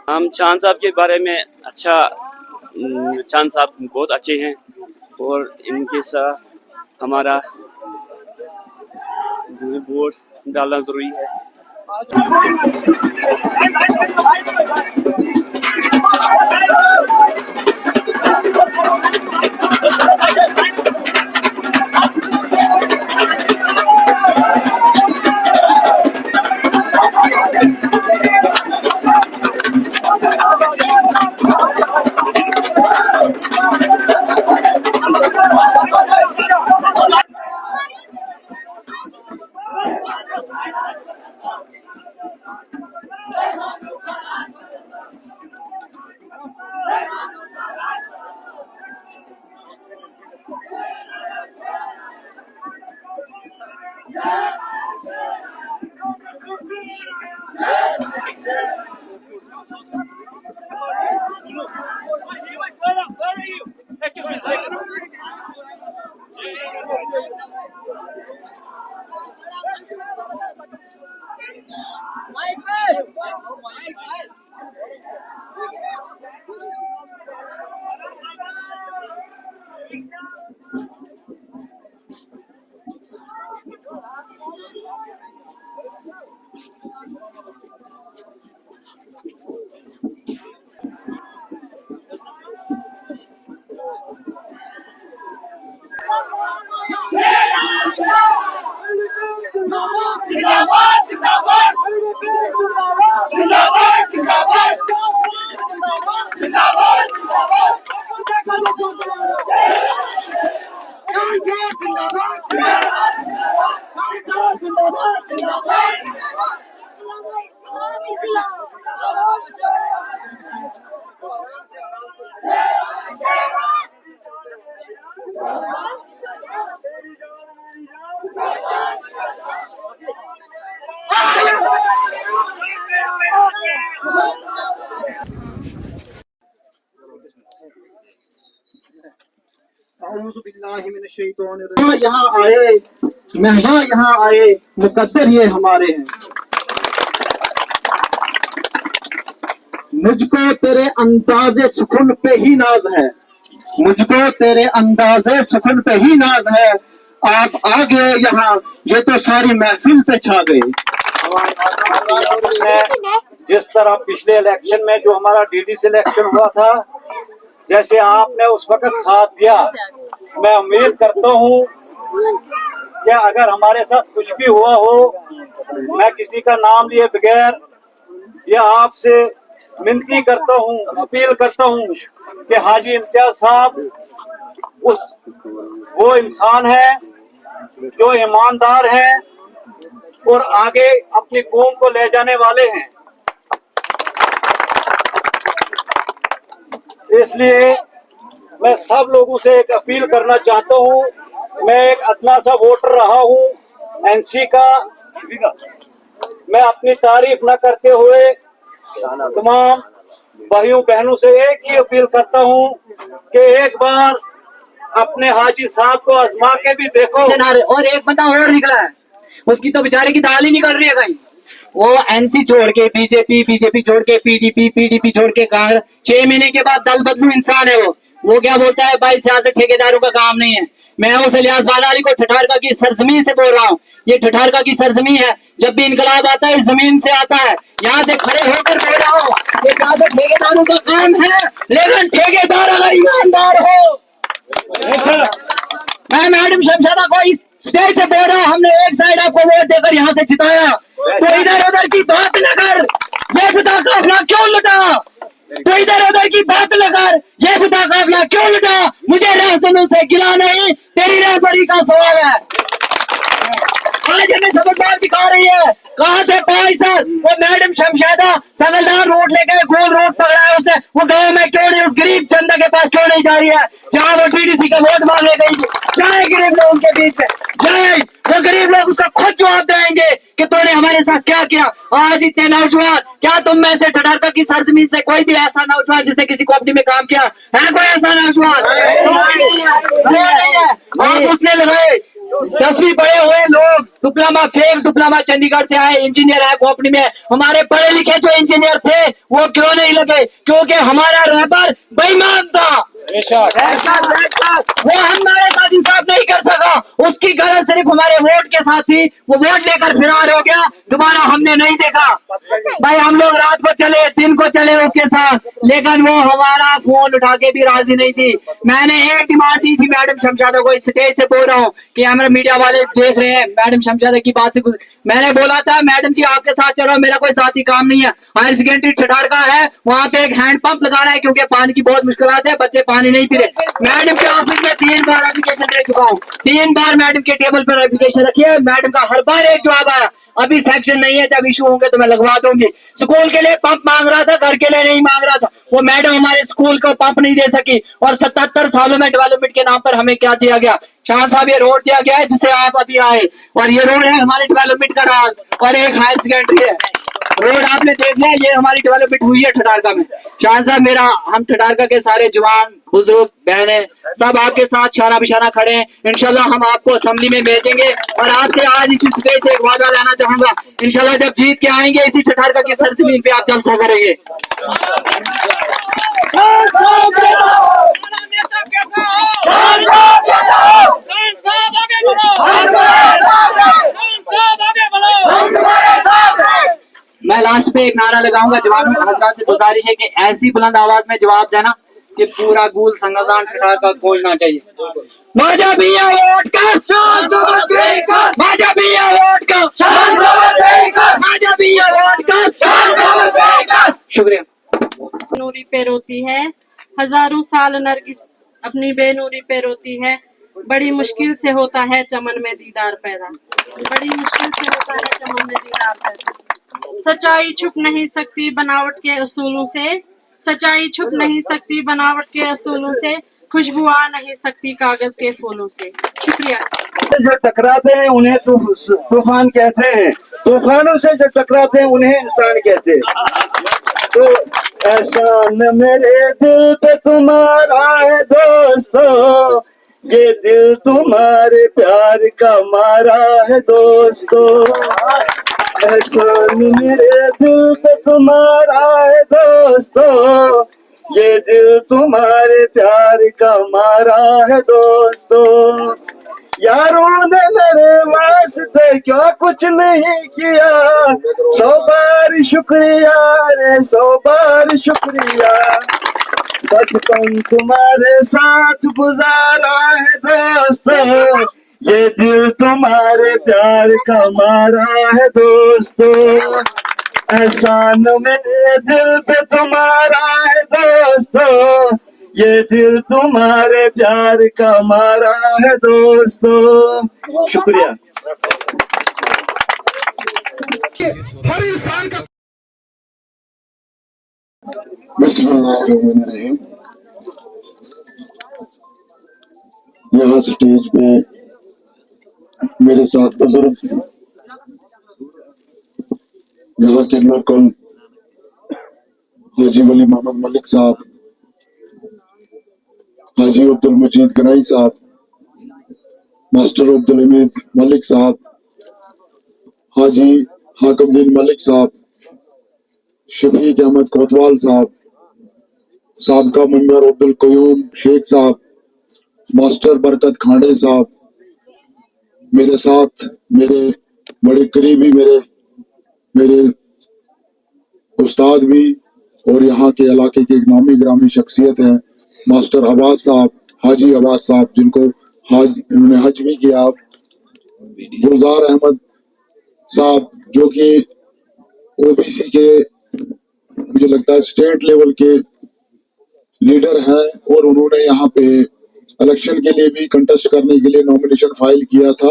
हम चांद साहब के बारे में अच्छा, चांद साहब बहुत अच्छे हैं और इनके साथ हमारा वोट डालना ज़रूरी है। यहाँ आए मेहमान, यहाँ आए मुकद्दर ये हमारे हैं। मुझको तेरे अंदाज़े सुकुन पे ही नाज है, मुझको तेरे अंदाज़े सुकुन पे ही नाज है। आप आ गए यहाँ, ये तो सारी महफिल पे छा गए। जिस तरह पिछले इलेक्शन में जो हमारा डीडी सिलेक्शन हुआ था, जैसे आपने उस वक्त साथ दिया, मैं उम्मीद करता हूँ कि अगर हमारे साथ कुछ भी हुआ हो, मैं किसी का नाम लिए बगैर ये आपसे विनती करता हूँ, अपील करता हूँ कि हाजी इम्तियाज साहब वो इंसान है जो ईमानदार हैं और आगे अपनी कौम को ले जाने वाले हैं। इसलिए मैं सब लोगों से एक अपील करना चाहता हूँ। मैं एक अदना सा वोटर रहा हूँ एनसी का। मैं अपनी तारीफ न करते हुए तमाम भाइयों बहनों से एक ही अपील करता हूँ कि एक बार अपने हाजी साहब को आजमा के भी देखो। और एक बंदा और निकला है, उसकी तो बेचारे की दाल ही निकल रही है कहीं। वो एनसी छोड़ के बीजेपी, बीजेपी छोड़ के पीडीपी, पीडीपी छोड़ के कांग्रेस, 6 महीने के बाद दल बदलू इंसान है वो। वो क्या बोलता है भाई सियासत ठेकेदारों का काम नहीं है। मैं उस इलियास बालाली को ठठारका की सरजमीन से बोल रहा हूँ। ये ठठारका की सरजमीन है। जब भी इनकलाब आता है इस जमीन से आता है। यहाँ से खड़े होकर बोल रहा हूँ ये सियासत ठेकेदारों का काम है, लेकिन ठेकेदार अगर ईमानदार हो। मैं मैडम शमशादा को इस स्टेज से बोल रहा हूँ, हमने एक साइड आपको वोट देकर यहाँ से जिताया, तो इधर उधर की बात न कर। ये खुदा काफिला क्यों लुटा? तो इधर उधर की बात न कर। ये खुदा काफिला क्यों लुटा? मुझे रहसनों से गिला नहीं, तेरी रहबरी का सवाल है। आज हमें समझदार दिखा रही है। कहा थे 5 साल वो मैडम शमशादा संगलदार रोड लेकर गोल रोड पकड़ा है उसने। वो गांव में क्यों नहीं, उस गरीब चंदा के पास क्यों नहीं जा रही है जहाँ वो टीडीसी का वोट मांगने गई? जाए गरीब लोगों के बीच में, जाए। वो गरीब लोग उसका खुद जवाब देंगे कि तूने हमारे साथ क्या किया। आज इतने नौजवान, क्या तुम में से ठठारका की सरजमीन से कोई भी ऐसा नौजवान जिसने किसी कंपनी में काम किया है? कोई ऐसा नौजवान आप उसने लगाए। 10वीं पढ़े हुए लोग, डिप्लोमा फेल, डिप्लोमा चंडीगढ़ से आए, इंजीनियर है कंपनी में। हमारे पढ़े लिखे जो इंजीनियर थे वो क्यों नहीं लगे? क्योंकि हमारा रहबर बेईमान था। वो हमारे साथ इंसाफ नहीं कर सका। उसकी गलत सिर्फ हमारे वोट के साथ थी। वो वोट लेकर फरार हो गया, दोबारा हमने नहीं देखा। भाई हम लोग रात को चले, दिन को चले उसके साथ, लेकिन वो हमारा फोन उठा के भी राजी नहीं थी। मैंने एक डिमांड दी थी मैडम शमशादा को, इस स्टेज से बोल रहा हूँ कि हमारे मीडिया वाले देख रहे हैं मैडम शमशादा की बात से। मैंने बोला था मैडम जी आपके साथ चल रहा हूं, मेरा कोई जाती काम नहीं है। हायर सेकेंडरी ठठारका है, वहाँ पे एक हैंड पंप लगाना है क्योंकि पानी की बहुत मुश्किलात है, बच्चे पानी नहीं पी रहे। मैडम के ऑफिस में 3 बार एप्लीकेशन दे चुका हूँ, 3 बार मैडम के टेबल पर एप्लीकेशन रखी है। मैडम का हर बार एक जवाब आया, अभी सेक्शन नहीं है, जब इशू होंगे तो मैं लगवा दूंगी। स्कूल के लिए पंप मांग रहा था, घर के लिए नहीं मांग रहा था। वो मैडम हमारे स्कूल को पंप नहीं दे सकी। और 77 सालों में डेवलपमेंट के नाम पर हमें क्या दिया गया? शाह साहब ये रोड दिया गया है जिसे आप अभी आए, और ये रोड है हमारे डेवलपमेंट का राज। और एक हायर सेकेंडरी है रोड आपने देख लिया, ये हमारी डेवलपमेंट हुई है ठठारका में। शाह साहब मेरा, हम ठठारका के सारे जवान बुजुर्ग बहने सब आपके साथ शाना बिशाना खड़े हैं। इंशाल्लाह हम आपको असेंबली में भेजेंगे। और आपसे आज इसी स्टेज से एक वादा लेना चाहूंगा, इंशाल्लाह जब जीत के आएंगे इसी ठठारका की सरजमीन पे आप जलसा करेंगे। मैं लास्ट पे एक नारा लगाऊंगा, जवानों हजरात से गुजारिश है कि ऐसी बुलंद आवाज में जवाब देना कि पूरा गूल संगलदान ठठारका खोलना चाहिए। माजा बिया वोट का, माजा बिया वोट का, माजा बिया वोट का। शुक्रिया। नूरी पे रोती है, हजारों साल नरगिस अपनी बेनूरी पे रोती है। बड़ी मुश्किल से होता है चमन में दीदार पैदा, बड़ी मुश्किल से होता है चमन में दीदार पैदा। सच्चाई छुप नहीं सकती बनावट के असूलों से, सच्चाई छुप नहीं सकती बनावट के असूलों से। खुशबू आ नहीं सकती कागज के फूलों से। शुक्रिया। जो टकराते हैं उन्हें तूफान कहते हैं, तूफानों से जो टकराते हैं उन्हें इंसान कहते हैं। तो एहसान मेरे दिल पे तुम्हारा है दोस्तों, ये दिल तुम्हारे प्यार का मारा है दोस्तों। एहसान मेरे दिल पे तुम्हारा है दोस्तों, ये दिल तुम्हारे प्यार का मारा है दोस्तों। यारों ने मेरे वास्ते क्या कुछ नहीं किया, 100 बार शुक्रिया रे 100 बार शुक्रिया। बचपन तुम्हारे साथ गुजारा है दोस्तों, ये दिल तुम्हारे प्यार का मारा है दोस्तों। एहसान मेरे दिल पे तुम्हारा है दोस्तों, ये दिल तुम्हारे प्यार का मारा है दोस्तों। शुक्रिया। हर इंसान का बिस्मिल्लाहिर्रहमानिर्रहीम। यहाँ स्टेज पे मेरे साथ बुजुर्ग, यहाँ के लोकल हाजी वली मोहम्मद मलिक साहब, हाजी अब्दुल मजीद गनाई साहब, मास्टर अब्दुल हमीद मलिक साहब, हाजी हाकमुद्दीन मलिक साहब, शफीक अहमद कोतवाल साहब, साबका मेंबर अब्दुल कयूम शेख साहब, मास्टर बरकत खांडे साहब, मेरे साथ मेरे बड़े करीबी मेरे उस्ताद भी और यहाँ के इलाके के एक नामी ग्रामी शख्सियत हैं मास्टर अब्बास साहब, हाजी अब्बास साहब, जिनको इन्होंने हज भी किया, गुलजार अहमद साहब जो कि ओबीसी के मुझे लगता है स्टेट लेवल के लीडर हैं और उन्होंने यहाँ पे इलेक्शन के लिए भी कंटेस्ट करने के लिए नॉमिनेशन फाइल किया था,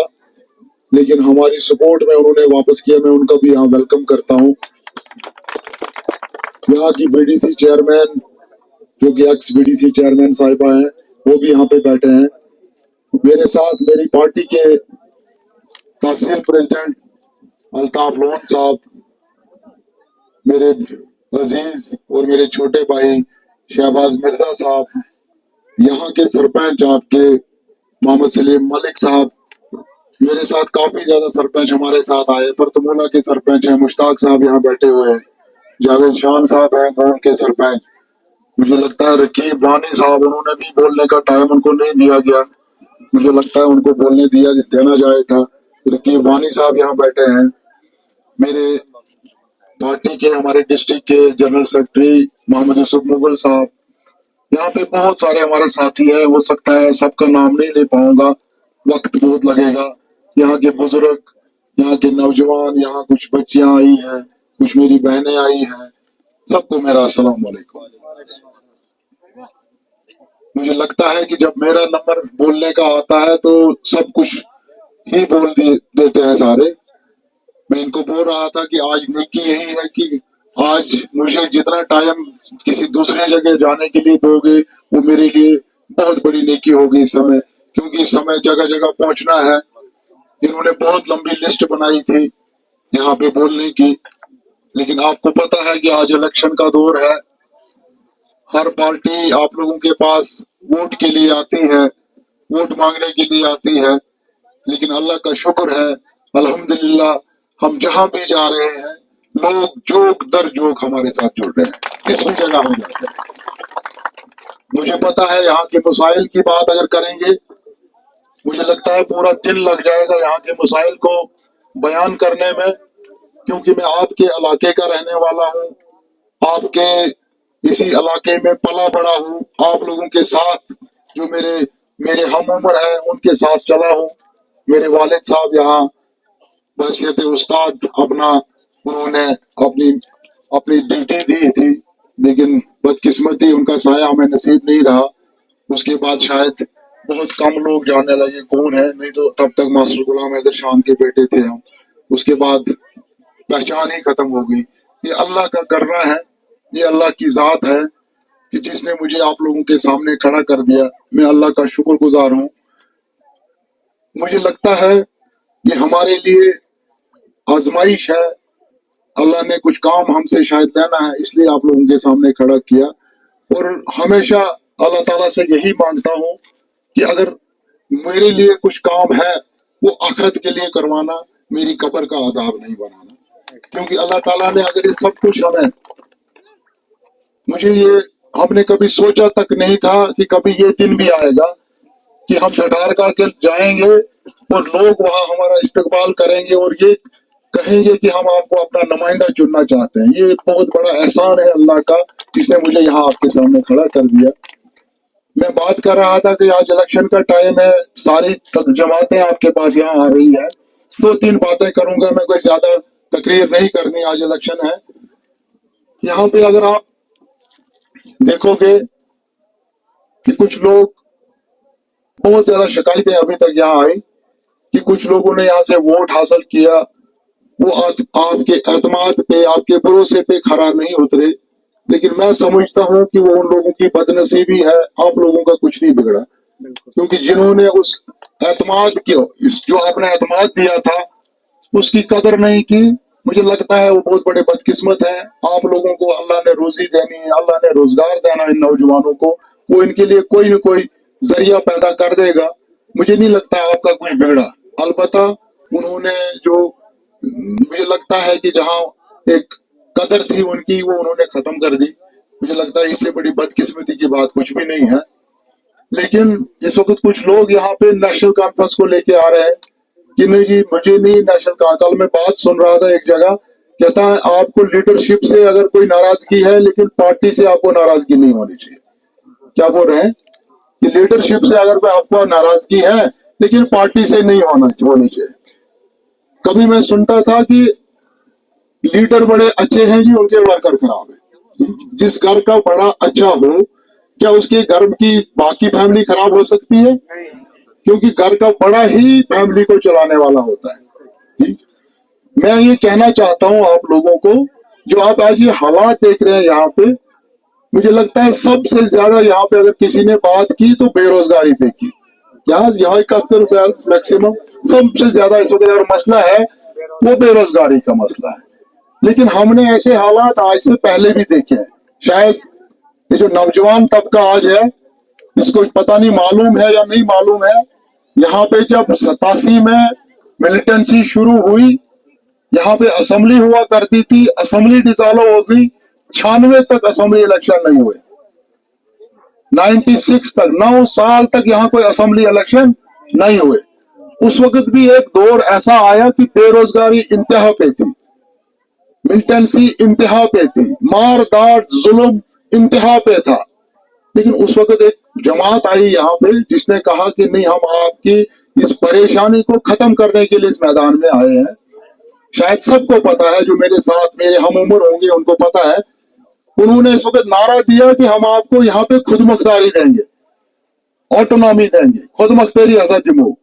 लेकिन हमारी सपोर्ट में उन्होंने वापस किया। मैं उनका भी यहाँ वेलकम करता हूँ। यहाँ की बीडीसी चेयरमैन जो कि एक्स बीडीसी चेयरमैन साहिबा हैं वो भी यहाँ पे बैठे हैं। मेरे साथ मेरी पार्टी के तहसील प्रेसिडेंट अल्ताफ लोन साहब, मेरे अजीज और मेरे छोटे भाई शहबाज मिर्जा साहब, यहाँ के सरपंच आपके मोहम्मद सलीम मलिक साहब, मेरे साथ काफी ज्यादा सरपंच हमारे साथ आए। परतमूला के सरपंच हैं मुश्ताक साहब यहाँ बैठे हुए हैं, जावेद शान साहब हैं गांव के सरपंच, मुझे लगता है रकीब वानी साहब, उन्होंने भी बोलने का टाइम उनको नहीं दिया गया, मुझे लगता है उनको बोलने देना जाए था। रकीब वानी साहब यहाँ बैठे हैं। मेरे पार्टी के हमारे डिस्ट्रिक्ट के जनरल सेक्रेटरी मोहम्मद यूसुफ मुगल साहब, यहाँ पे बहुत सारे हमारे साथी हैं। हो सकता है सबका नाम नहीं ले पाऊंगा, वक्त बहुत लगेगा। यहाँ के बुजुर्ग, यहाँ के नौजवान, यहाँ कुछ बच्चियां आई हैं, कुछ मेरी बहनें आई हैं, सबको मेरा अस्सलाम वालेकुम। मुझे लगता है कि जब मेरा नंबर बोलने का आता है तो सब कुछ ही बोल देते हैं सारे। मैं इनको बोल रहा था कि आज नेकी यही है कि आज मुझे जितना टाइम किसी दूसरे जगह जाने के लिए दोगे वो मेरे लिए बहुत बड़ी नेकी होगी इस समय, क्योंकि इस समय जगह जगह पहुंचना है। इन्होंने बहुत लंबी लिस्ट बनाई थी यहाँ पे बोलने की, लेकिन आपको पता है कि आज इलेक्शन का दौर है। हर पार्टी आप लोगों के पास वोट के लिए आती है, वोट मांगने के लिए आती है, लेकिन अल्लाह का शुक्र है अल्हम्दुलिल्लाह हम जहां भी जा रहे हैं लोग जोक दर जोक हमारे साथ जुड़ रहे हैं, किस भी जगह हो जाते हैं। मुझे पता है यहाँ के मसाइल की बात अगर करेंगे मुझे लगता है पूरा दिन लग जाएगा यहाँ के मसाइल को बयान करने में, क्योंकि मैं आपके इलाके का रहने वाला हूँ, आपके इसी इलाके में पला बड़ा हूँ, आप लोगों के साथ जो मेरे हम उम्र है उनके साथ चला हूँ। मेरे वालिद साहब यहाँ बहसियत उस्ताद उन्होंने अपनी ड्यूटी दी थी, लेकिन बदकिस्मती उनका साया हमें नसीब नहीं रहा। उसके बाद शायद बहुत कम लोग जानने लगे कौन है, नहीं तो तब तक मास्टर गुलाम हैदर शान के बेटे थे हम। उसके बाद पहचान ही खत्म हो गई। ये अल्लाह का करना है, ये अल्लाह की जात है कि जिसने मुझे आप लोगों के सामने खड़ा कर दिया। मैं अल्लाह का शुक्रगुजार हूँ। मुझे लगता है ये हमारे लिए आजमाइश है, अल्लाह ने कुछ काम हमसे शायद लेना है इसलिए आप लोगों के सामने खड़ा किया। और हमेशा अल्लाह ताला से यही मांगता हूँ कि अगर मेरे लिए कुछ काम है वो आखिरत के लिए करवाना, मेरी कब्र का अजाब नहीं बनाना, क्योंकि अल्लाह ताला ने अगर ये सब कुछ हमें, मुझे ये हमने कभी सोचा तक नहीं था कि कभी ये दिन भी आएगा कि हम शटारगा के जाएंगे और लोग वहां हमारा इस्तकबाल करेंगे और ये कहेंगे कि हम आपको अपना नुमाइंदा चुनना चाहते हैं। ये बहुत बड़ा एहसान है अल्लाह का, जिसने मुझे यहाँ आपके सामने खड़ा कर दिया। मैं बात कर रहा था कि आज इलेक्शन का टाइम है, सारी जमातें आपके पास यहाँ आ रही है, 2-3 बातें करूंगा मैं, कोई ज्यादा तकरीर नहीं करनी, आज इलेक्शन है। यहाँ पे अगर आप देखोगे कि कुछ लोग, बहुत ज्यादा शिकायतें अभी तक यहाँ आई कि कुछ लोगों ने यहाँ से वोट हासिल किया, वो आपके एतमाद पे, आपके भरोसे पे खरा नहीं उतरे, लेकिन मैं समझता हूँ कि वो उन लोगों की बदनसीबी है, आप लोगों का कुछ नहीं बिगड़ा, क्योंकि जिन्होंने उस एतमाद की, जो आपने एतमाद दिया था उसकी कदर नहीं की, मुझे लगता है वो बहुत बड़े बदकिस्मत हैं। आप लोगों को अल्लाह ने रोजी देनी है, अल्लाह ने रोजगार देना इन नौजवानों को, वो इनके लिए कोई न कोई जरिया पैदा कर देगा। मुझे नहीं लगता आपका कुछ बिगड़ा, अलबत्ता उन्होंने जो, मुझे लगता है कि जहाँ एक कदर थी उनकी वो उन्होंने खत्म कर दी। मुझे लगता है इससे बड़ी बदकिस्मती की बात कुछ भी नहीं है। लेकिन इस वक्त कुछ लोग यहाँ पे नेशनल कॉन्फ्रेंस को लेके आ रहे हैं कि नहीं जी मुझे नहीं नेशनल कॉन्फ्रेंस। कल मैं बात सुन रहा था एक जगह, कहता है आपको लीडरशिप से अगर कोई नाराजगी है लेकिन पार्टी से आपको नाराजगी नहीं होनी चाहिए। क्या बोल रहे हैं कि लीडरशिप से अगर कोई आपको नाराजगी है लेकिन पार्टी से नहीं होनी चाहिए। कभी मैं सुनता था कि लीडर बड़े अच्छे हैं जी, उनके वर्कर खराब है। जिस घर का बड़ा अच्छा हो, क्या उसके घर की बाकी फैमिली खराब हो सकती है? क्योंकि घर का बड़ा ही फैमिली को चलाने वाला होता है। मैं ये कहना चाहता हूं आप लोगों को, जो आप आज ये हालात देख रहे हैं यहाँ पे, मुझे लगता है सबसे ज्यादा यहाँ पे अगर किसी ने बात की तो बेरोजगारी पे की। यहाँ का मैक्सिमम सबसे ज्यादा इस वक्त अगर मसला है वो बेरोजगारी का मसला है। लेकिन हमने ऐसे हालात आज से पहले भी देखे हैं। शायद ये जो नौजवान तबका आज है, इसको पता नहीं मालूम है या नहीं मालूम है, यहाँ पे जब 87 में मिलिटेंसी शुरू हुई, यहाँ पे असेंबली हुआ करती थी, असेंबली डिसॉल्व हो गई, 96 तक असेंबली इलेक्शन नहीं हुए। 96 तक 9 साल तक यहाँ कोई असेंबली इलेक्शन नहीं हुए। उस वक्त भी एक दौर ऐसा आया कि बेरोजगारी इंतहा पे थी, मिलिटेंसी इंतहा पे थी, मार दाट जुल्म इंतहा पे था। लेकिन उस वक्त एक जमात आई यहाँ पे जिसने कहा कि नहीं, हम आपकी इस परेशानी को खत्म करने के लिए इस मैदान में आए हैं। शायद सबको पता है, जो मेरे साथ मेरे हम उम्र होंगे उनको पता है। उन्होंने इस वक्त नारा दिया कि हम आपको यहाँ पे खुद मुख्तारी देंगे, ऑटोनॉमी देंगे, खुद मुख्तारी हज़रत जम्मू।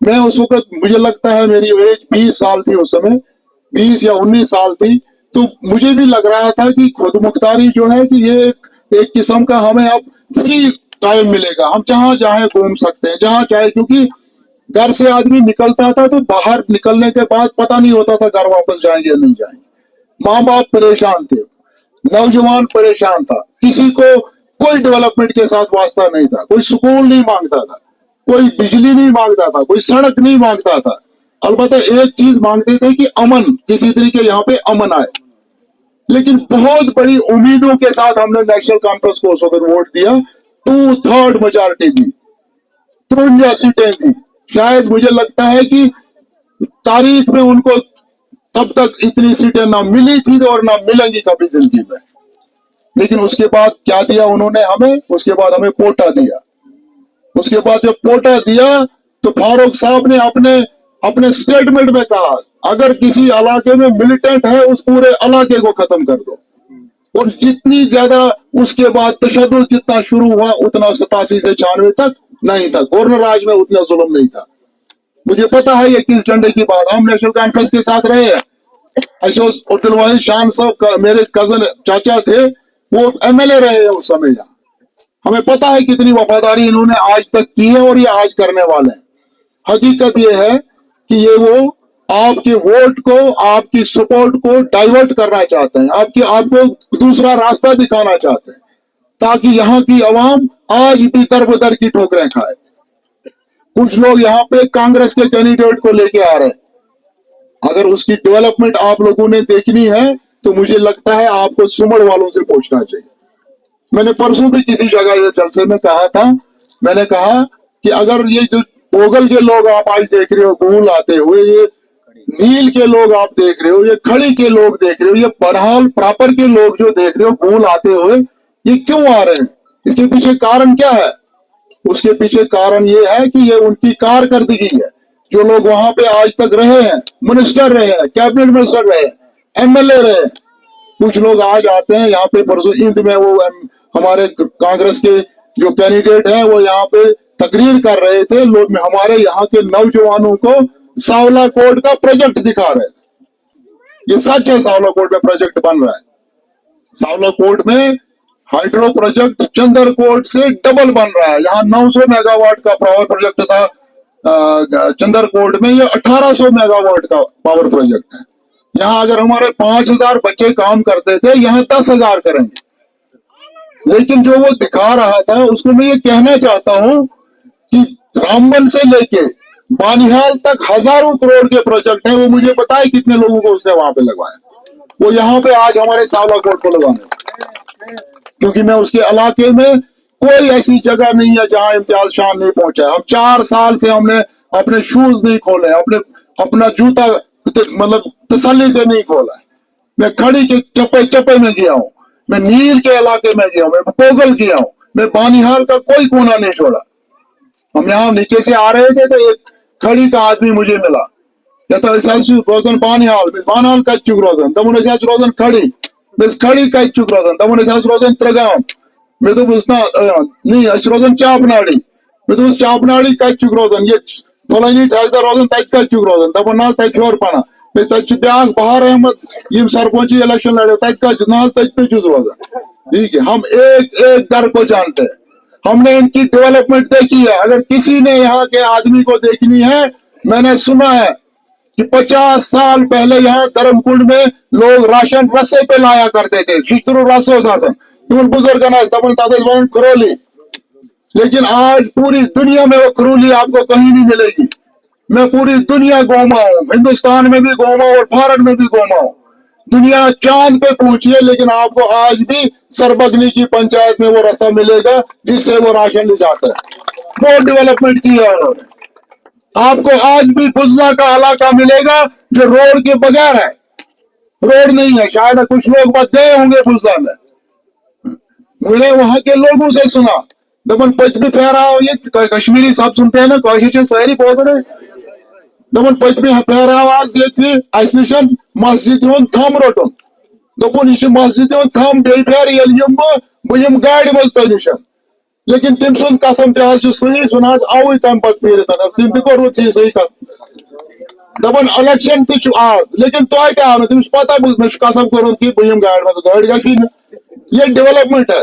मैं उस वक्त, मुझे लगता है मेरी एज 20 साल थी उस समय, 20 या 19 साल थी, तो मुझे भी लग रहा था कि खुद मुख्तारी जो है कि ये एक किस्म का हमें अब फ्री टाइम मिलेगा, हम जहां चाहे घूम सकते हैं, जहां चाहे। क्योंकि घर से आदमी निकलता था तो बाहर निकलने के बाद पता नहीं होता था घर वापस जाएंगे या नहीं जाएंगे। माँ बाप परेशान थे, नौजवान परेशान था, किसी को कोई डेवलपमेंट के साथ वास्ता नहीं था, कोई स्कूल नहीं मांगता था, कोई बिजली नहीं मांगता था, कोई सड़क नहीं मांगता था। अलबत्ता एक चीज मांगते थे कि अमन, किसी तरीके यहाँ पे अमन आए। लेकिन बहुत बड़ी उम्मीदों के साथ हमने नेशनल कॉन्फ्रेंस को उस वक्त वोट दिया, 2/3 मेजॉरिटी दी, 53 सीटें दी। शायद मुझे लगता है कि तारीख में उनको तब तक इतनी सीटें ना मिली थी और ना मिलेंगी कभी जिंदगी में। लेकिन उसके बाद क्या दिया उन्होंने हमें? उसके बाद हमें पोटा दिया। उसके बाद जब पोटा दिया तो फारूक साहब ने अपने स्टेटमेंट में कहा, अगर किसी इलाके में मिलिटेंट है उस पूरे इलाके को खत्म कर दो। और जितनी ज्यादा उसके बाद तशद्दुद जितना शुरू हुआ उतना 87 से 96 तक नहीं था। गवर्नर राज में उतना जुल्म नहीं था। मुझे पता है ये किस झंडे की बात। हम नेशनल कॉन्फ्रेंस के साथ रहे हैं। अब्दुल वाहिद शान साहब मेरे कजन चाचा थे, वो MLA रहे हैं उस समय। हमें पता है कितनी वफादारी इन्होंने आज तक की है और ये आज करने वाले हैं। हकीकत ये है कि ये वो आपके वोट को, आपकी सपोर्ट को डाइवर्ट करना चाहते हैं, आपको दूसरा रास्ता दिखाना चाहते हैं, ताकि यहाँ की आवाम आज भी तरबतर की ठोकरें खाए। कुछ लोग यहाँ पे कांग्रेस के कैंडिडेट को लेके आ रहे हैं। अगर उसकी डेवलपमेंट आप लोगों ने देखनी है तो मुझे लगता है आपको सुमड़ वालों से पूछना चाहिए। मैंने परसों भी किसी जगह जलसे में कहा था, मैंने कहा कि अगर ये जो पोगल के लोग आप आज देख रहे हो गूल आते हुए, ये नील के लोग आप देख रहे हो, ये खड़ी के लोग देख रहे हो, ये बरहाल प्रापर के लोग जो देख रहे हो गूल आते हुए, ये क्यों आ रहे हैं? इसके पीछे कारण क्या है? उसके पीछे कारण ये है कि ये उनकी कारकर्दगी है। जो लोग वहां पे आज तक रहे हैं, मिनिस्टर रहे हैं, कैबिनेट मिनिस्टर रहे, MLA रहे, कुछ लोग आज आते हैं यहाँ पे। परसों ईद में वो हमारे कांग्रेस के जो कैंडिडेट हैं वो यहाँ पे तकरीर कर रहे थे, लोग हमारे यहाँ के नौजवानों को सावला कोट का प्रोजेक्ट दिखा रहे थे। ये सच है, सावला कोट में प्रोजेक्ट बन रहा है। सावला कोट में हाइड्रो प्रोजेक्ट चंदर कोट से डबल बन रहा है। यहाँ 900 मेगावाट का पावर प्रोजेक्ट था चंदर कोट में, ये 1800 मेगावाट का पावर प्रोजेक्ट है। यहाँ अगर हमारे 5000 बच्चे काम करते थे, यहाँ 10,000 करेंगे। लेकिन जो वो दिखा रहा था उसको मैं ये कहना चाहता हूं कि रामबन से लेके बानिहाल तक हजारों करोड़ के प्रोजेक्ट हैं। वो मुझे पता है कितने लोगों को उसने वहां पे लगवाया। वो यहाँ पे आज हमारे सावला कोट को लगाने। क्योंकि मैं उसके इलाके में कोई ऐसी जगह नहीं है जहां इम्तियाज शान नहीं पहुंचा है। हम 4 साल से हमने अपने शूज नहीं खोले, अपना जूता मतलब तसल्ली से नहीं खोला। मैं खड़ी के चप्पे चप्पे में गया हूँ, मैं नील के इलाके में गया हूँ, मैं पोगल गया हूँ, मैं बानिहाल का कोई कोना नहीं छोड़ा। हम यहाँ नीचे से आ रहे थे तो एक खड़ी का आदमी मुझे मिला, कहता रोजन बानिहाल कच्चुक रोजन दमुन रोजन खड़ी बस खड़ी कच्चुक रोजन दमुन रोजन त्रगाम मैं तो बुझना नहीं रोजन चापनाड़ी मैं तो चापनाड़ी कच्चुक रोजन ये फलानी ठाकदार रोजन तक कच्चुक रोजन दमुन नाज तक और पाना मैं तक ब्याह बहार अहमद यम सरपंची इलेक्शन लड़े तक का नाज तक पे चुज रोजन। ठीक है, हम एक एक घर को जानते हैं, हमने इनकी डेवलपमेंट देखी है। अगर किसी ने यहाँ के आदमी को देखनी है, मैंने सुना है कि 50 साल पहले यहाँ धर्मकुंड में लोग राशन रस्से पे लाया करते थे, शिस्तरू रसो शासन बुजुर्ग करोली, लेकिन आज पूरी दुनिया में वो करोली आपको कहीं नहीं मिलेगी। मैं पूरी दुनिया घूमा हूँ, हिंदुस्तान में भी घूमा और भारत में भी घूमा हूँ, दुनिया चांद पे पहुंची है, लेकिन आपको आज भी सरबगनी की पंचायत में वो रस्सा मिलेगा जिससे वो राशन ले जाता है। बहुत डेवलपमेंट की है उन्होंने। आपको आज भी बुजला का इलाका मिलेगा जो रोड के बगैर है, रोड नहीं है। शायद कुछ लोग बात गए होंगे बुजला में, मैंने वहां के लोगों से सुना दबन पचमी फेरा ये कश्मीरी सब सुनते हैं ना, कोशिश सारी बहुत रहे दबन पचमी फेरा आज ये थी निशन मस्जिद थम रोटन दोपन यह मस्जिद थम बे फेर यम गाड़ी मज तह निशन, लेकिन तम सुन कसम तह सही सुन आव तम पे फेर तम तह सही कसम दपन इलेक्शन तज आज, लेकिन तह तह तमिस पता मे कसम कोर कि बह गाड़ी मज गाड़ी गसी ये डेवलपमेंट है।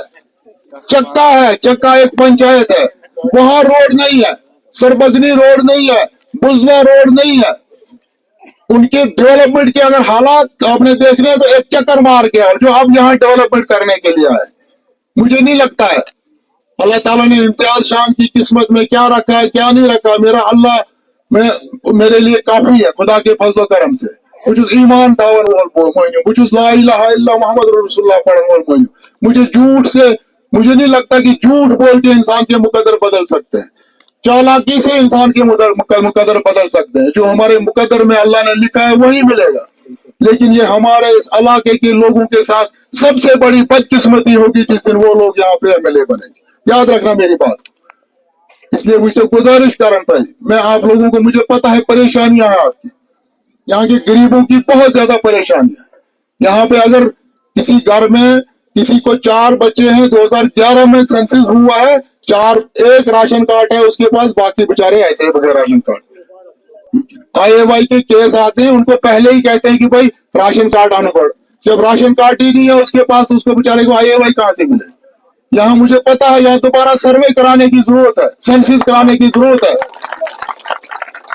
चक्का है, चक्का एक पंचायत है, वहां रोड नहीं है, सरबगनी रोड नहीं है, बुजला रोड नहीं है। उनके डेवलपमेंट के अगर हालात आपने देखने हैं तो एक चक्कर मार के आओ जो अब यहाँ डेवलपमेंट करने के लिए आए। मुझे नहीं लगता है अल्लाह ताला ने इम्तियाज शान की किस्मत में क्या रखा है क्या नहीं रखा, मेरा अल्लाह मेरे लिए काफी है खुदा के फजल करम से। कुछ ईमान थावन वोल मोइनु, कुछ ला इलाहा इल्ला मुहम्मद रसूलुल्लाह पढ़न वोल मोइनु। मुझे झूठ से मुझे नहीं लगता कि झूठ बोल के इंसान के मुकद्दर बदल सकते हैं, चालाकी से इंसान के मुकद्दर बदल सकते हैं। जो हमारे मुकद्दर में अल्लाह ने लिखा है वही मिलेगा, लेकिन ये हमारे इस इलाके के लोगों के साथ सबसे बड़ी बदकिस्मती होगी जिस दिन वो लोग यहाँ पे एमएलए बनेंगे। याद रखना मेरी बात। इसलिए मुझसे गुजारिश करता है मैं आप लोगों को, मुझे पता है परेशानियां हैं आपकी, यहाँ के गरीबों की बहुत ज्यादा परेशानियां। यहाँ पे अगर किसी घर में किसी को 4 बच्चे हैं, 2011 में सेंसस हुआ है, 1 राशन कार्ड है उसके पास, बाकी बेचारे ऐसे ही बगैर राशन कार्ड। आईएवाई के केस आते हैं, उनको पहले ही कहते हैं कि भाई राशन कार्ड आना पड़, जब राशन कार्ड ही नहीं है उसके पास, उसको बेचारे को आईएवाई कहां से मिले। यहाँ मुझे पता है यहाँ दोबारा सर्वे कराने की जरूरत है, सेंसस कराने की जरूरत है।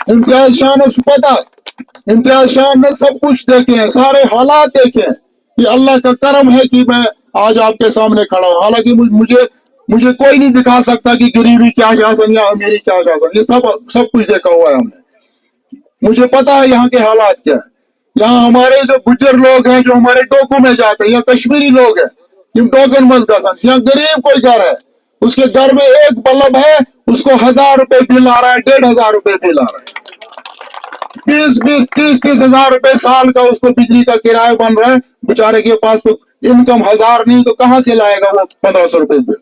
इम्तियाज शान ने पता है, इम्तियाज शान ने सब कुछ देखे हैं, सारे हालात देखे हैं। ये अल्लाह का करम है कि मैं आज आपके सामने खड़ा हूं। हालांकि मुझे कोई नहीं दिखा सकता कि गरीबी क्या शासन या अमीरी क्या शासन, ये सब कुछ देखा हुआ है हमने। मुझे पता है यहाँ के हालात क्या है। यहाँ हमारे जो गुज्जर लोग हैं जो हमारे टोकों में जाते हैं, या कश्मीरी लोग हैं जिन टोकन मत गसन, यहाँ गरीब कोई घर है उसके घर में एक बल्ब है, उसको 1000 रुपए बिल आ रहा है, 1500 रुपए बिल आ रहा है, 20-20, 30-30 हजार रुपए साल का उसको बिजली का किराया बन रहा है। बेचारे के पास तो इनकम 1000 नहीं तो कहां से लाएगा वो 1500 रुपए बिल।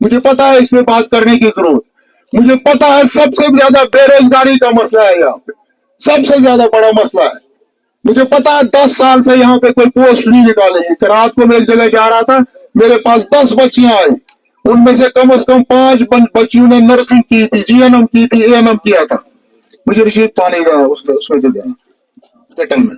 मुझे पता है इसमें बात करने की जरूरत, मुझे पता है सबसे ज्यादा बेरोजगारी का मसला है यहाँ पे, सबसे ज्यादा बड़ा मसला है। मुझे पता है 10 साल से यहाँ पे कोई पोस्ट नहीं निकालेगी। रात को मैं एक जगह जा रहा था, मेरे पास 10 बच्चियां आई, उनमें से कम 5 बच्चियों ने नर्सिंग की थी, जीएनएम की थी, एएनएम किया था। मुझे रिसीव पानी गया उसमें से गया केटल में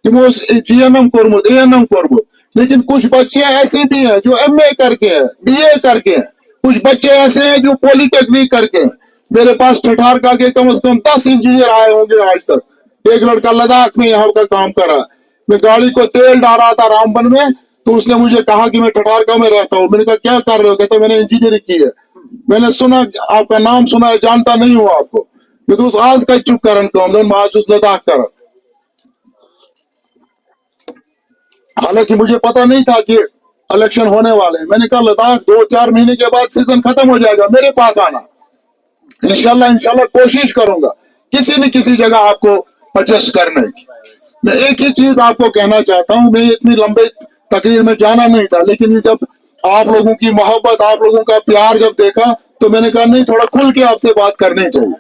कि वो जीएनएम कोरमुद एएनएम कोरमुद, लेकिन कुछ बच्चे ऐसे भी हैं जो एमए करके हैं, बीए करके हैं, कुछ बच्चे ऐसे हैं जो पॉलिटेक्निक करके हैं। मेरे पास ठठारका के कम से कम 10 इंजीनियर आए होंगे आज तक। एक लड़का लद्दाख में यहाँ का काम कर रहा है। मैं गाड़ी को तेल डाल रहा था रामबन में, तो उसने मुझे कहा कि मैं ठठारका में रहता हूँ। मैंने कहा क्या कर रहे हो? कहते मैंने इंजीनियरिंग की है। मैंने सुना आपका नाम सुना है, जानता नहीं हूँ आपको। मैं तो आज का चुप करन लद्दाख कर, हालांकि मुझे पता नहीं था कि इलेक्शन होने वाले हैं। मैंने कहा लद्दाख 2-4 महीने के बाद सीजन खत्म हो जाएगा, मेरे पास आना, इंशाल्लाह कोशिश करूंगा किसी न किसी जगह आपको एडजस्ट करने की। मैं एक ही चीज आपको कहना चाहता हूं, मैं इतनी लंबे तकरीर में जाना नहीं था, लेकिन जब आप लोगों की मोहब्बत, आप लोगों का प्यार जब देखा तो मैंने कहा नहीं, थोड़ा खुल के आपसे बात करनी चाहिए।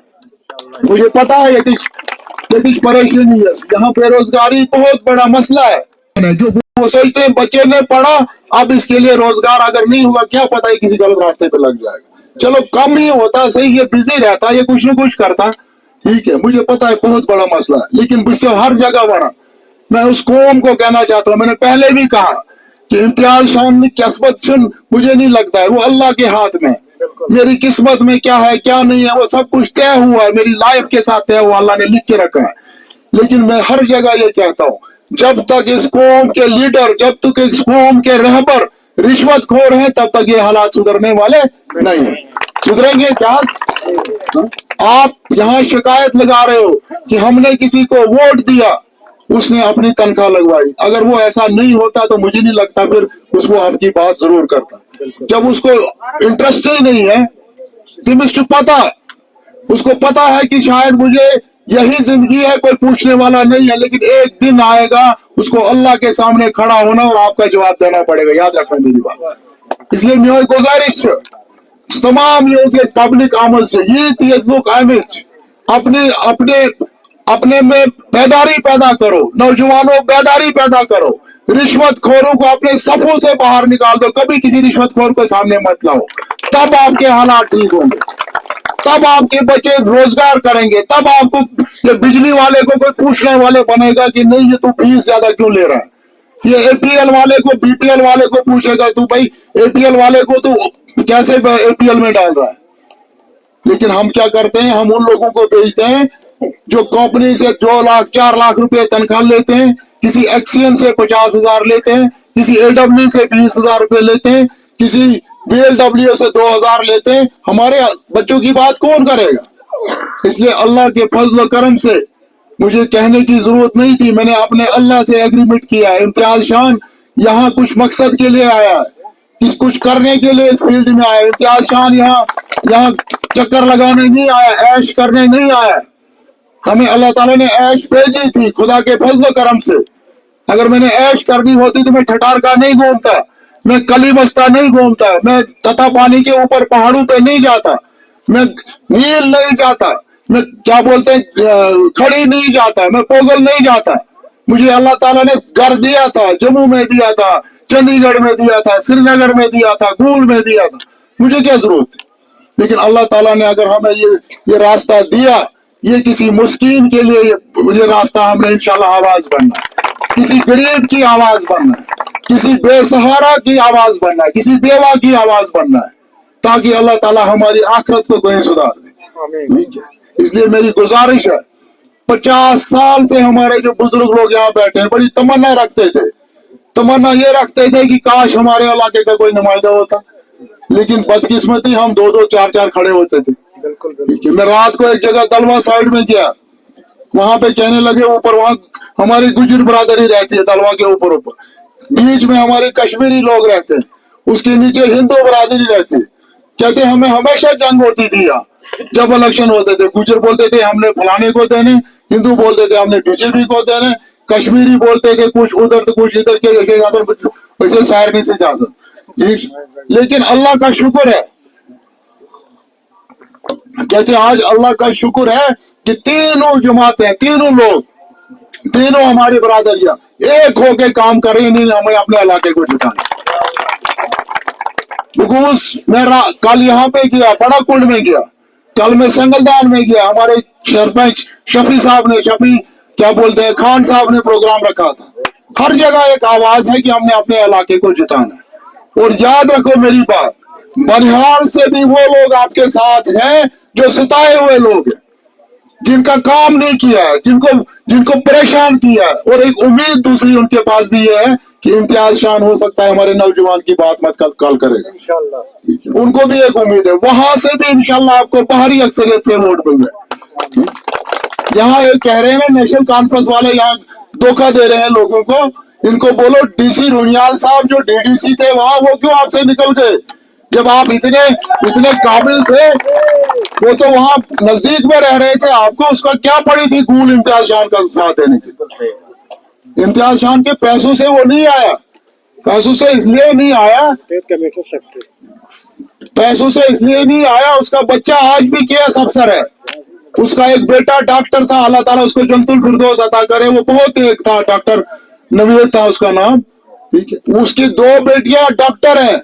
मुझे पता है यदि परेशानी है, यहाँ बेरोजगारी बहुत बड़ा मसला है। जो वो सोचते हैं बच्चे ने पढ़ा, अब इसके लिए रोजगार अगर नहीं हुआ, क्या पता है किसी गलत रास्ते पे लग जाएगा। चलो कम ही होता सही, ये बिजी रहता, ये कुछ न कुछ करता, ठीक है, मुझे पता है बहुत बड़ा मसला है, लेकिन मुझसे हर जगह बड़ा। मैं उस कौम को कहना चाहता हूँ, मैंने पहले भी कहा कि इम्तियाज शान की किस्मत चुन मुझे नहीं लगता है, वो अल्लाह के हाथ में। मेरी किस्मत में क्या है क्या नहीं है वो सब कुछ तय हुआ है, मेरी लाइफ के साथ तय हुआ, अल्लाह ने लिख के रखा है। लेकिन मैं हर जगह ये कहता हूँ, जब तक इस कौम के लीडर, जब तक इस कौम के रहबर रिश्वतखोर हैं, तब तक ये हालात सुधरने वाले नहीं है। सुधरेंगे क्या? आप यहाँ शिकायत लगा रहे हो कि हमने किसी को वोट दिया, उसने अपनी तनख्वाह लगवाई। अगर वो ऐसा नहीं होता तो मुझे नहीं लगता फिर उसको आपकी बात जरूर करता। जब उसको इंटरेस्ट ही नहीं है, उसको पता है कि शायद मुझे यही जिंदगी है, कोई पूछने वाला नहीं है, लेकिन एक दिन आएगा उसको अल्लाह के सामने खड़ा होना और आपका जवाब देना पड़ेगा। याद रखना मेरी बात। इसलिए मैं गुजारिश तमाम ये पब्लिक आमल से ये अपने में बेदारी पैदा करो, नौजवानों बेदारी पैदा करो, रिश्वतखोरों को अपने सफों से बाहर निकाल दो, कभी किसी रिश्वतखोर को सामने मत लाओ, तब आपके हालात ठीक होंगे, तब आपके बच्चे रोजगार करेंगे, तब आपको ये बिजली वाले को कोई पूछने वाले बनेगा कि नहीं ये तू फीस ज्यादा क्यों ले रहा है। ये एपीएल वाले को बीपीएल वाले को पूछेगा तू भाई एपीएल वाले को तू कैसे एपीएल में डाल रहा है। लेकिन हम क्या करते हैं, हम उन लोगों को भेजते हैं जो कंपनी से 2 लाख 4 लाख रुपए तनख्वाह लेते हैं, किसी एक्सीएन से 50,000 लेते हैं, किसी एडब्ल्यू से 20,000 रुपए लेते हैं, किसी बीएलडब्ल्यू से 2,000 लेते हैं। हमारे बच्चों की बात कौन करेगा? इसलिए अल्लाह के फजल करम से मुझे कहने की जरूरत नहीं थी, मैंने अपने अल्लाह से एग्रीमेंट किया है। इम्तियाज शान यहाँ कुछ मकसद के लिए आया है, कुछ करने के लिए इस फील्ड में आया। इम्तियाज शान यहाँ चक्कर लगाने नहीं आया, ऐश करने नहीं आया। हमें अल्लाह ताला ने ऐश भेजी थी खुदा के फजल करम से। अगर मैंने ऐश करनी होती तो मैं ठठारका नहीं घूमता, मैं कली बस्ता नहीं घूमता, मैं तथा पानी के ऊपर पहाड़ों पे नहीं जाता, मैं नील नहीं जाता, मैं क्या बोलते हैं खड़ी नहीं जाता, मैं पोगल नहीं जाता। मुझे अल्लाह ताला ने घर दिया था, जम्मू में दिया था, चंडीगढ़ में दिया था, श्रीनगर में दिया था, गूल में दिया था, मुझे क्या जरूरत थी। लेकिन अल्लाह ताला ने अगर हमें ये रास्ता दिया, ये किसी मुस्किन के लिए ये रास्ता हमने इंशाल्लाह आवाज बनना है, किसी गरीब की आवाज बनना है, किसी बेसहारा की आवाज बनना है, किसी बेवा की आवाज बनना है, ताकि अल्लाह ताला हमारी आखिरत को कहीं सुधार दे। ठीक है, इसलिए मेरी गुजारिश है, 50 साल से हमारे जो बुजुर्ग लोग यहाँ बैठे हैं बड़ी तमन्ना रखते थे, तमन्ना ये रखते थे कि काश हमारे इलाके का कोई नुमाइंदा होता, लेकिन बदकिस्मती हम 2-2 4-4 खड़े होते थे। मैं रात को एक जगह दलवा साइड में गया, वहां पे कहने लगे ऊपर वहां हमारी गुजर बरादरी रहती है, दलवा के ऊपर बीच में हमारे कश्मीरी लोग रहते हैं, उसके नीचे हिंदू बरादरी रहती है। कहते हमें हमेशा जंग होती थी यहाँ, जब इलेक्शन होते थे गुजर बोलते थे हमने फलाने को देने, हिंदू बोलते थे हमने बीजेपी को देने, कश्मीरी बोलते थे कुछ उधर तो कुछ इधर के, जैसे वैसे शायरी से जाकर। लेकिन अल्लाह का शुक्र है, कहते आज अल्लाह का शुक्र है कि तीनों जमातें, तीनों लोग, तीनों हमारी बरादरियां एक होके काम कर रही, नहीं हमें अपने इलाके को जिताना। मैं कल यहाँ पे गया, बड़ा कुंड में गया, कल मैं संगलदान में गया, हमारे सरपंच शफी साहब ने, शफी क्या बोलते हैं खान साहब ने प्रोग्राम रखा था। हर जगह एक आवाज है कि हमने अपने इलाके को जिताना है। और याद रखो मेरी बात, बनिहाल से भी वो लोग आपके साथ हैं जो सताए हुए लोग हैं, जिनका काम नहीं किया है, जिनको परेशान किया है। और एक उम्मीद दूसरी उनके पास भी ये है कि इम्तियाज शान हो सकता है हमारे नौजवान की बात मत कल करेगा इंशाल्लाह। उनको भी एक उम्मीद है, वहां से भी इंशाल्लाह आपको बाहरी अक्सरियत से वोट मिल रहा है। यहाँ ये कह रहे हैं ना नेशनल कॉन्फ्रेंस वाले यहाँ धोखा दे रहे हैं लोगों को, इनको बोलो डीसी रुनियाल साहब जो डीडीसी थे वहां, वो क्यों आपसे निकल गए? जब आप इतने काबिल थे, वो तो वहां नजदीक में रह रहे थे, आपको उसका क्या पड़ी थी गूल इम्तियाज खान का साथ देने की? इम्तियाज खान के पैसों से वो नहीं आया, पैसों से इसलिए नहीं आया, पैसों से इसलिए नहीं आया, उसका बच्चा आज भी केएस अफसर है, उसका एक बेटा डॉक्टर था, अल्लाह ताला उसको जन्नतुल फिरदौस अता करे, वो बहुत एक था, डॉक्टर नवीद था उसका नाम, ठीक है। उसकी 2 बेटियां डॉक्टर हैं,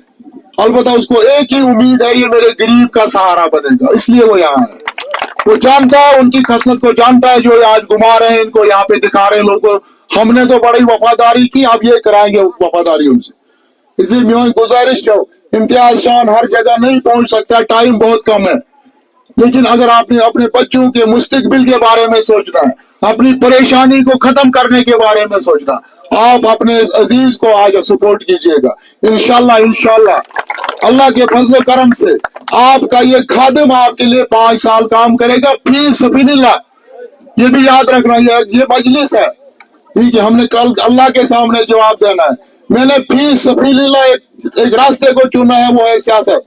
अलबत्ता उसको एक ही उम्मीद है, ये मेरे गरीब का सहारा बनेगा, इसलिए वो यहाँ है। वो जानता है, उनकी खसलत को जानता है, जो आज घुमा रहे हैं इनको, यहाँ पे दिखा रहे हैं लोगों को, हमने तो बड़ी वफादारी की, अब ये कराएंगे वफादारी उनसे। इसलिए मेरी गुजारिश है, इम्तियाज खान हर जगह नहीं पहुंच सकता, टाइम बहुत कम है, लेकिन अगर आपने अपने बच्चों के मुस्तकबिल के बारे में सोचना है, अपनी परेशानी को खत्म करने के बारे में सोचना, आप अपने अजीज को आज सपोर्ट कीजिएगा। इंशाल्लाह अल्लाह के फजल करम से आपका ये खादिम आपके लिए 5 साल काम करेगा, फी सफीलिल्लाह। ये भी याद रखना, ये मजलिस है, ठीक है, हमने कल अल्लाह के सामने जवाब देना है। मैंने फी सफीलिल्लाह एक रास्ते को चुना है, वो है सियासत।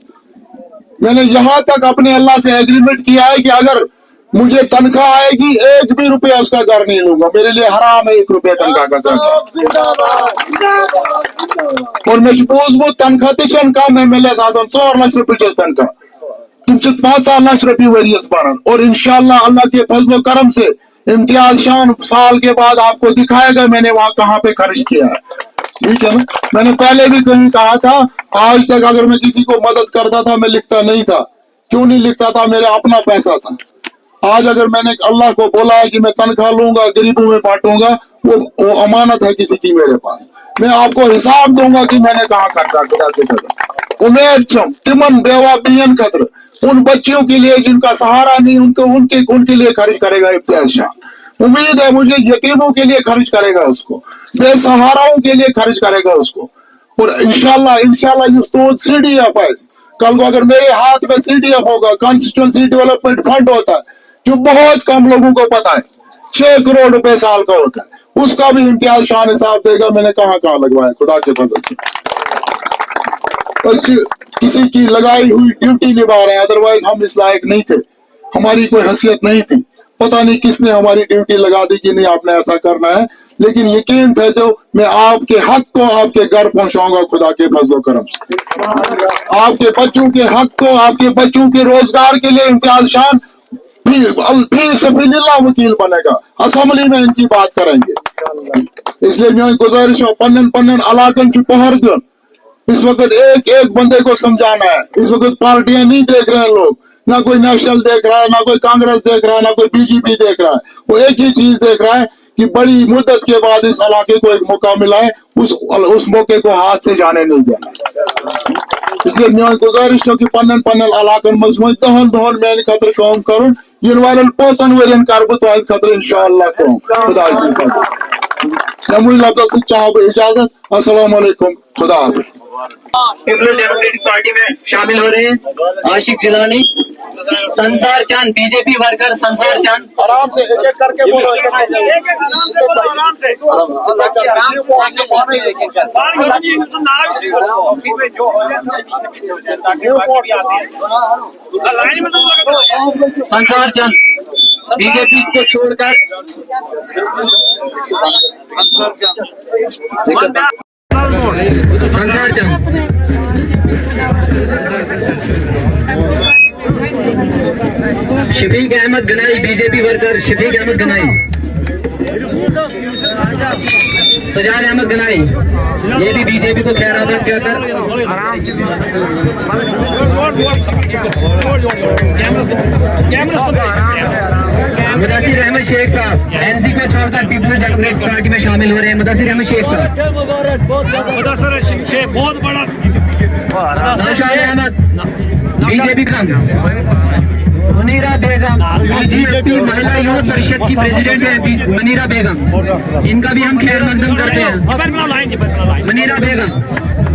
मैंने यहाँ तक अपने अल्लाह से एग्रीमेंट किया है कि अगर मुझे तनख्वाह आएगी, 1 भी रुपया उसका घर नहीं लूंगा, मेरे लिए हराम है 1 रुपया तनख्वाह का घर। और मजबूज वो तनख्वाह तिशन कम है, मेरे सासन 4 लाख रुपये तनख्वाह, तुम 5 लाख रुपये वरियस बनन। और इंशाल्लाह अल्लाह के फजल करम से इम्तियाज खान साल के बाद आपको दिखाएगा मैंने वहां कहाँ पे खर्च किया है, ठीक है ना। मैंने पहले भी कहीं कहा था, आज तक अगर मैं किसी को मदद करता था मैं लिखता नहीं था। क्यों नहीं लिखता था? मेरा अपना पैसा था। आज अगर मैंने अल्लाह को बोला है कि मैं तनख्वाह लूंगा, गरीबों में बांटूंगा, वो अमानत है किसी की मेरे पास, मैं आपको हिसाब दूंगा कि मैंने कहाँ खर्चा किया। उम्मीद तिमन बेवा बियन कदर, उन बच्चियों के लिए जिनका सहारा नहीं, उनके लिए खर्च करेगा इम्तियाज खान। उम्मीद है मुझे, यतीमों के लिए खर्च करेगा उसको, बेसहाराओं के लिए खर्च करेगा उसको। और इंशाल्लाह CDF है, कल को अगर मेरे हाथ में CDF होगा, कॉन्स्टिट्यूएंसी डेवलपमेंट फंड होता है, जो बहुत कम लोगों को पता है, 6 करोड़ रुपए साल का होता है, उसका भी इम्तियाज खान हिसाब देगा मैंने कहाँ कहाँ लगवाया, खुदा के फजल से। बस किसी की लगाई हुई ड्यूटी निभा रहे हैं, अदरवाइज हम इस लायक नहीं थे, हमारी कोई हैसियत नहीं थी। पता नहीं किसने हमारी ड्यूटी लगा दी कि नहीं आपने ऐसा करना है, लेकिन यकीन था जो मैं आपके हक को आपके घर पहुंचाऊंगा खुदा के फजल करम से। आपके बच्चों के हक को, आपके बच्चों के रोजगार के लिए इम्तियाज खान भी सफीलिल्लाह वकील बनेगा, असेंबली में इनकी बात करेंगे। इसलिए मैं गुजारिश पन्न अलाकन चु पहर दो, इस वक्त एक बंदे को समझाना है। इस वक्त पार्टियां नहीं देख रहे हैं लोग, ना कोई नेशनल देख रहा है, ना कोई कांग्रेस देख रहा है, ना कोई बीजेपी देख रहा है, वो एक ही चीज देख रहा है कि बड़ी मुद्दत के बाद इस इलाके को एक मौका मिला है, उस मौके को हाथ से जाने नहीं देना। इसलिए मैं गुजारिश हो कि पन्न इलाकन मज दहन मैं खतर काम करूं, इन वालन 5 वरियन कर बह खतर इंशाअल्लाह करूं। खुदा नमुल लफ्ज़ चाहो इजाजत, अस्सलाम वालेकुम, खुदा हाफिज़। पीपल्स डेमोक्रेटिक पार्टी में शामिल हो रहे हैं आशिक जिलानी, संसार चांद, बीजेपी वर्कर संसार चांद। आराम से एक एक करके बोलो, आराम से संसार चंद बीजेपी को छोड़कर संसार चंद शफीक अहमद गनाई, बीजेपी वर्कर शफीक अहमद गनाई, सजाद अहमद गनाई, ये भी बीजेपी को खैराबाद कहकर। मुदस्सिर अहमद शेख साहब एनसी को छोड़कर पीपल्स डेमोक्रेटिक पार्टी में शामिल हो रहे हैं। मुदस्सिर अहमद शेख साहब, मुदस्सिर शेख बहुत बड़ा, नौशाद अहमद बीजेपी का, मुनीरा बेगम बीजेपी महिला युवक परिषद की प्रेसिडेंट है, मुनीरा बेगम, इनका भी हम खैर मकदम करते हैं। मुनीरा बेगम,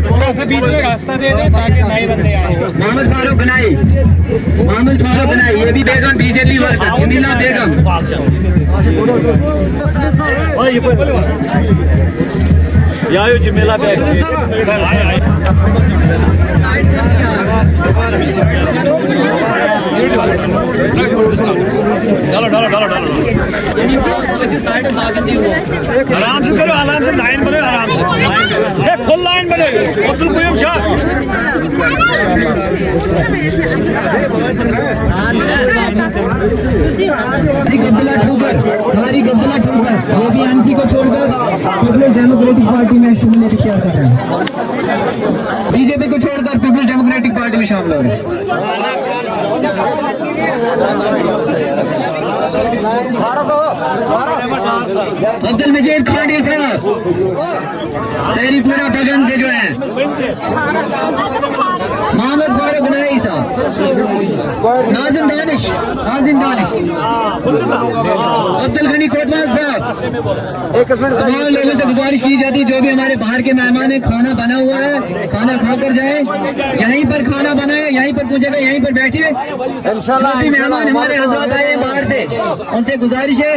थोड़ा सा बीच में रास्ता दे दे ताकि नए बंदे आए। मोहम्मद फारूक गनाई, मोहम्मद फारूक गनाई, ये भी बेगम बीजेपी वर्कर। जमीला बेगम, आराम से करो, आराम से लाइन बने, आराम से फुल लाइन बने। अब्दुल कयूम शाह हमारी गब्दुल्ला ठोकर वो भी एनसी को छोड़कर पीपल्स डेमोक्रेटिक पार्टी में शमूलियत इख्तियार कर रहे हैं, बीजेपी को छोड़कर पीपल्स डेमोक्रेटिक पार्टी में शामिल हो रहे हैं। अब्दुल मजीद खांडी साहब शहरी पूरा बगन से जो है, मोहम्मद फारूक नाई साहब, नाजिम दानिश, अब्दुल गनी कोतवाल साहब। तमाम लोगों से गुजारिश की जाती है जो भी हमारे बाहर के मेहमान हैं, खाना बना हुआ है, खाना खाकर जाए, यहीं पर खाना बनाए, यहीं पर पूछेगा, यहीं पर बैठिए। काफी मेहमान हमारे हजरात आए हैं बाहर से, उनसे गुजारिश है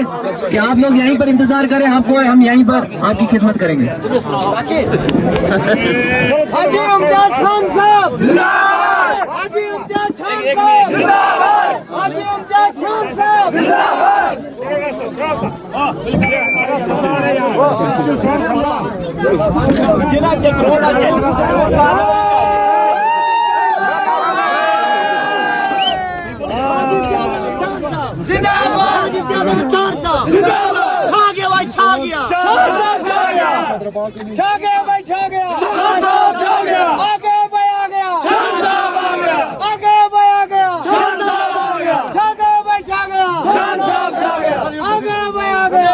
कि आप लोग यहीं पर इंतजार करें, आपको हम यहीं पर आपकी खिदमत करेंगे। हाजी इम्तियाज खान साहब जिंदाबाद, हाजी इम्तियाज खान साहब जिंदाबाद, हाजी इम्तियाज खान साहब जिंदाबाद। छा गया भाई, छा गया, छा गया भाई, छा गया, आ गया भाई, आ गया, आ गया भाई, आ गया, छा गया भाई, छा गया, आ गया भाई, आ गया।